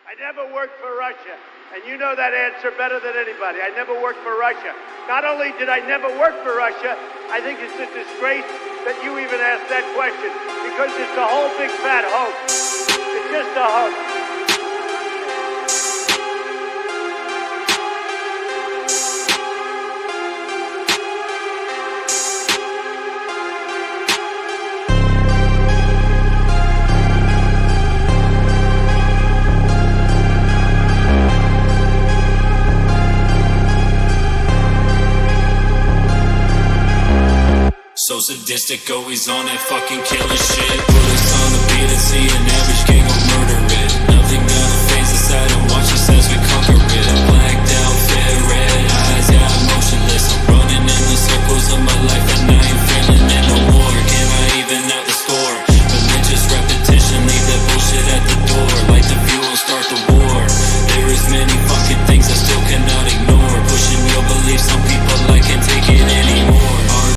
I never worked for Russia, and you know that answer better than anybody. I never worked for Russia. Not only did I never work for Russia, I think it's a disgrace that you even asked that question, because it's a whole big fat hoax. It's just a hoax. So sadistic, always on that fucking killing shit. Put us on the beat and see an average king